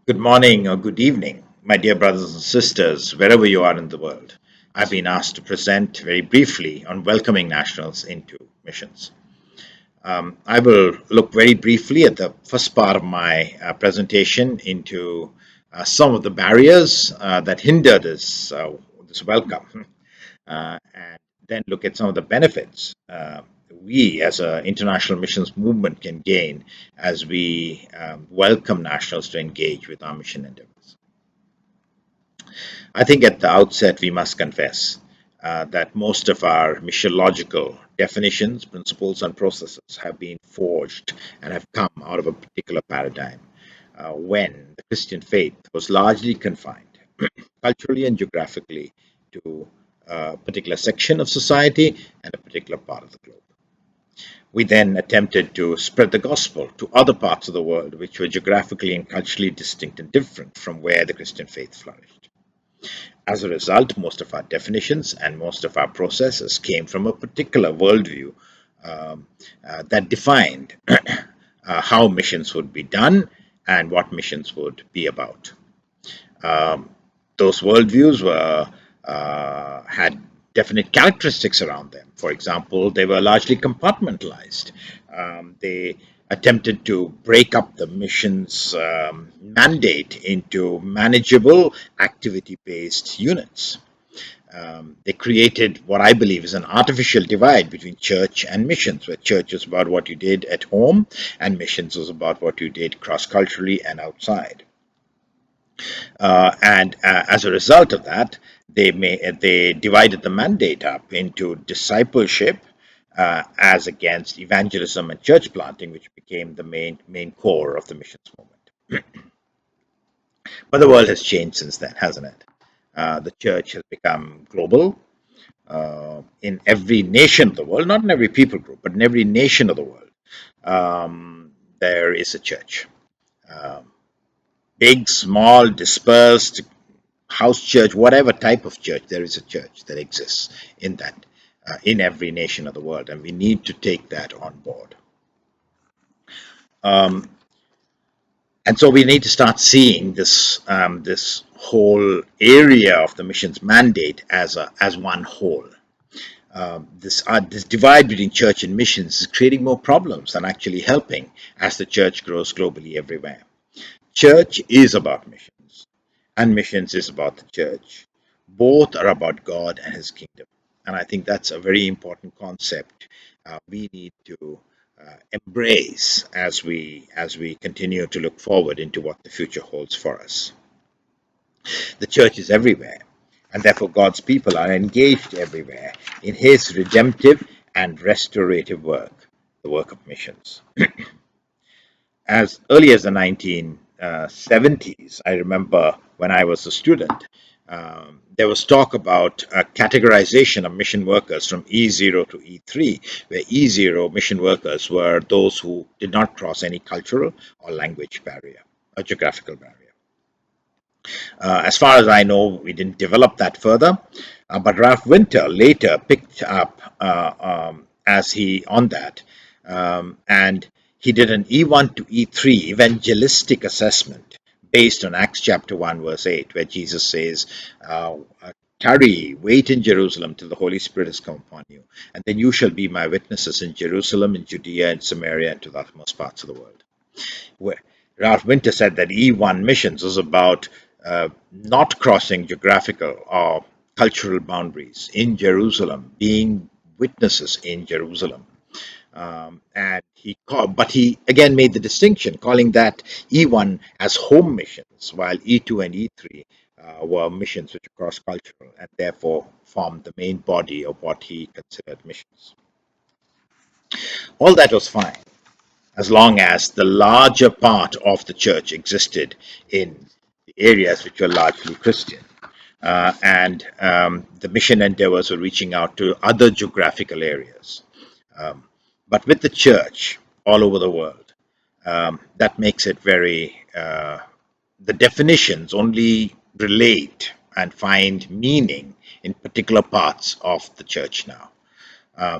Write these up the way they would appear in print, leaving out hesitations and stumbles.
Good morning or good evening, my dear brothers and sisters, wherever you are in the world. I've been asked to present very briefly on welcoming nationals into missions. I will look very briefly at the first part of my presentation into some of the barriers that hinder this welcome, and then look at some of the benefits we as an international missions movement can gain as we welcome nationals to engage with our mission endeavors. I think at the outset we must confess that most of our missiological definitions, principles, and processes have been forged and have come out of a particular paradigm when the Christian faith was largely confined culturally and geographically to a particular section of society and a particular part of the globe. We then attempted to spread the gospel to other parts of the world which were geographically and culturally distinct and different from where the Christian faith flourished. As a result, most of our definitions and most of our processes came from a particular worldview that defined how missions would be done and what missions would be about. Um, those worldviews had definite characteristics around them. For example, they were largely compartmentalized. They attempted to break up the mission's mandate into manageable activity-based units. They created what I believe is an artificial divide between church and missions, where church was about what you did at home and missions was about what you did cross-culturally and outside. And as a result of that, they divided the mandate up into discipleship as against evangelism and church planting, which became the main core of the missions movement. But the world has changed since then, hasn't it? The church has become global in every nation of the world, not in every people group, but in every nation of the world. There is a church. Um, Big, small, dispersed, house church, whatever type of church, there is a church that exists in every nation of the world, and we need to take that on board. Um, and so we need to start seeing this whole area of the missions mandate as one whole. This divide between church and missions is creating more problems than actually helping as the church grows globally everywhere. Church is about missions, and missions is about the church. Both are about God and His kingdom, and I think that's a very important concept we need to embrace as we continue to look forward into what the future holds for us. The church is everywhere, and therefore God's people are engaged everywhere in His redemptive and restorative work, the work of missions. As early as the 1970s, I remember when I was a student, there was talk about categorization of mission workers from E0 to E3, where E0 mission workers were those who did not cross any cultural or language barrier or geographical barrier. As far as I know, we didn't develop that further, but Ralph Winter later picked up as he on that, and he did an E1 to E3 evangelistic assessment based on Acts chapter 1, verse 8, where Jesus says, tarry, wait in Jerusalem till the Holy Spirit has come upon you, and then you shall be my witnesses in Jerusalem, in Judea, and Samaria, and to the uttermost parts of the world. Where Ralph Winter said that E1 missions was about not crossing geographical or cultural boundaries in Jerusalem, being witnesses in Jerusalem. But he again made the distinction, calling that E1 as home missions, while E2 and E3 were missions which are cross-cultural and therefore formed the main body of what he considered missions. All that was fine as long as the larger part of the church existed in the areas which were largely Christian. And the mission endeavors were reaching out to other geographical areas. But with the church all over the world, that makes it the definitions only relate and find meaning in particular parts of the church now.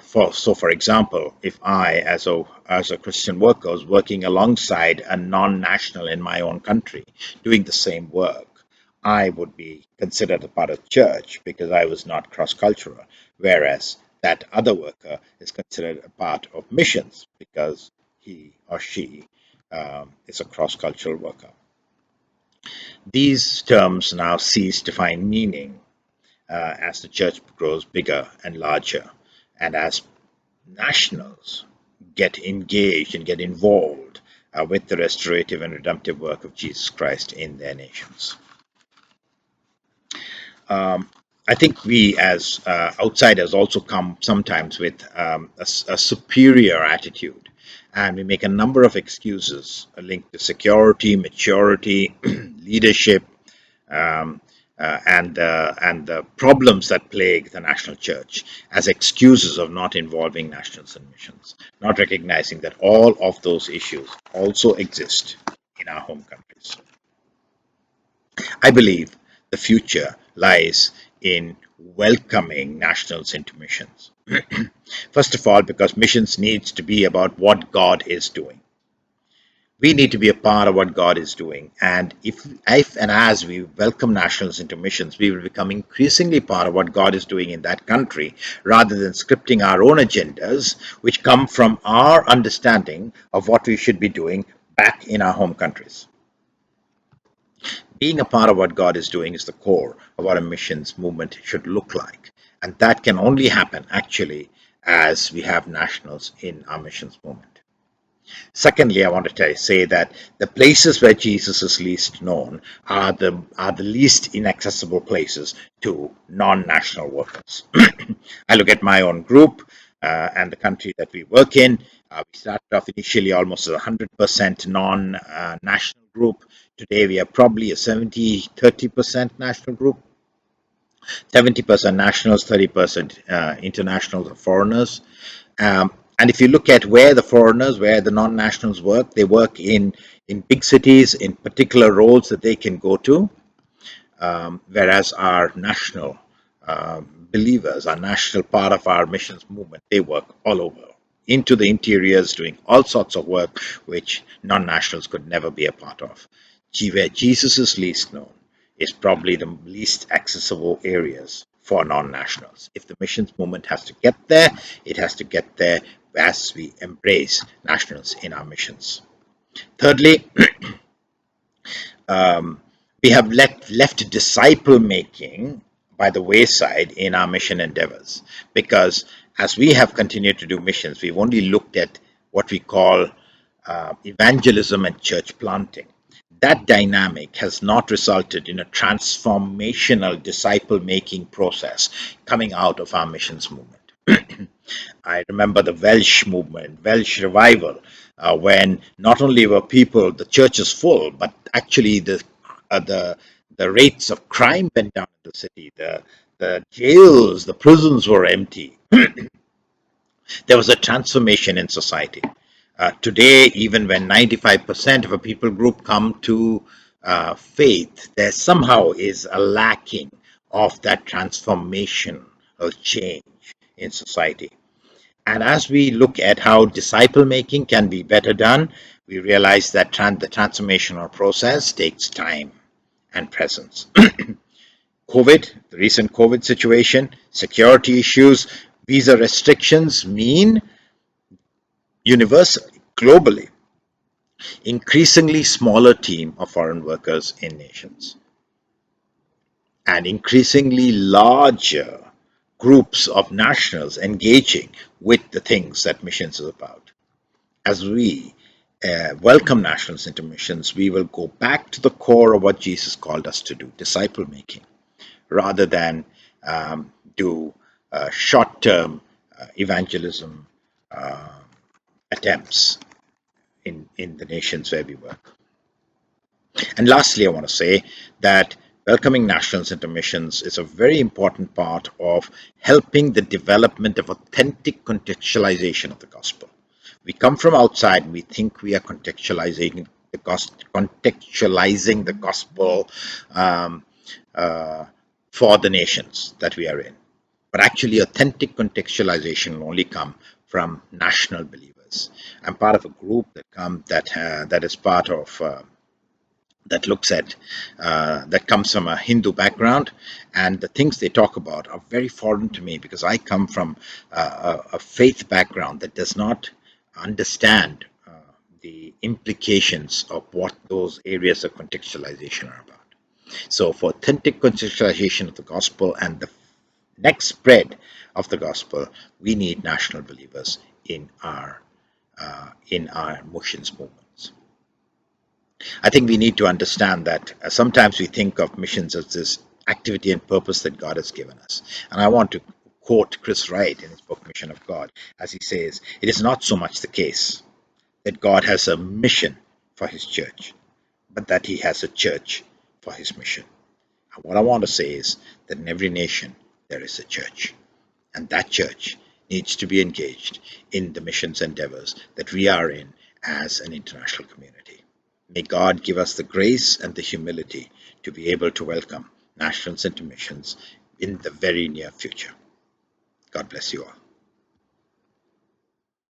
For example, if I, as a as a Christian worker was working alongside a non-national in my own country doing the same work, I would be considered a part of church because I was not cross-cultural, whereas that other worker is considered a part of missions because he or she is a cross-cultural worker. These terms now cease to find meaning as the church grows bigger and larger, and as nationals get engaged and get involved with the restorative and redemptive work of Jesus Christ in their nations. I think we as outsiders also come sometimes with a superior attitude, and we make a number of excuses linked to security, maturity, leadership, um, and the problems that plague the national church as excuses of not involving nationals in missions, not recognizing that all of those issues also exist in our home countries. I believe the future lies in welcoming nationals into missions. First of all, because missions needs to be about what God is doing. We need to be a part of what God is doing. And if and as we welcome nationals into missions, we will become increasingly part of what God is doing in that country, rather than scripting our own agendas, which come from our understanding of what we should be doing back in our home countries. Being a part of what God is doing is the core of what a missions movement should look like. And that can only happen actually as we have nationals in our missions movement. Secondly, I want to say that the places where Jesus is least known are the least inaccessible places to non-national workers. I look at my own group and the country that we work in. We started off initially almost as a 100% non-national group. Today we are probably a 70-30% national group. 70% nationals, 30% internationals or foreigners. And if you look at where the foreigners, where the non-nationals work, they work in big cities, in particular roles that they can go to, whereas our national believers, our national part of our missions movement, they work all over, into the interiors, doing all sorts of work which non-nationals could never be a part of. Where Jesus is least known is probably the least accessible areas for non-nationals. If the missions movement has to get there, it has to get there as we embrace nationals in our missions. Thirdly, we have left disciple making by the wayside in our mission endeavors, because as we have continued to do missions, we've only looked at what we call evangelism and church planting. That dynamic has not resulted in a transformational disciple making process coming out of our missions movement. I remember the Welsh movement, Welsh revival, when not only were people, the churches full, but actually uh, the the rates of crime went down in the city. The jails, the prisons were empty. There was a transformation in society. Today, even when 95% of a people group come to faith, there somehow is a lacking of that transformation or change in society. And as we look at how disciple making can be better done, we realize that the transformational process takes time and presence. COVID, the recent COVID situation, security issues, visa restrictions mean universally, globally, increasingly smaller team of foreign workers in nations, and increasingly larger groups of nationals engaging with the things that missions is about. As we welcome nationals into missions, we will go back to the core of what Jesus called us to do, disciple making, rather than do short-term evangelism attempts in the nations where we work. And lastly, I want to say that welcoming nationals into missions is a very important part of helping the development of authentic contextualization of the gospel. We come from outside and we think we are contextualizing the gospel um, for the nations that we are in. But actually, authentic contextualization will only come from national believers. missions. I'm part of a group that is part of that looks at that comes from a Hindu background, and the things they talk about are very foreign to me because I come from a faith background that does not understand the implications of what those areas of contextualization are about. So, for authentic contextualization of the gospel and the next spread of the gospel, we need national believers in our missions movements. I think we need to understand that sometimes we think of missions as this activity and purpose that God has given us. And I want to quote Chris Wright in his book Mission of God, as he says, it is not so much the case that God has a mission for his church, but that he has a church for his mission. And what I want to say is that in every nation there is a church, and that church needs to be engaged in the missions endeavors that we are in as an international community. May God give us the grace and the humility to be able to welcome nationals into missions in the very near future. God bless you all.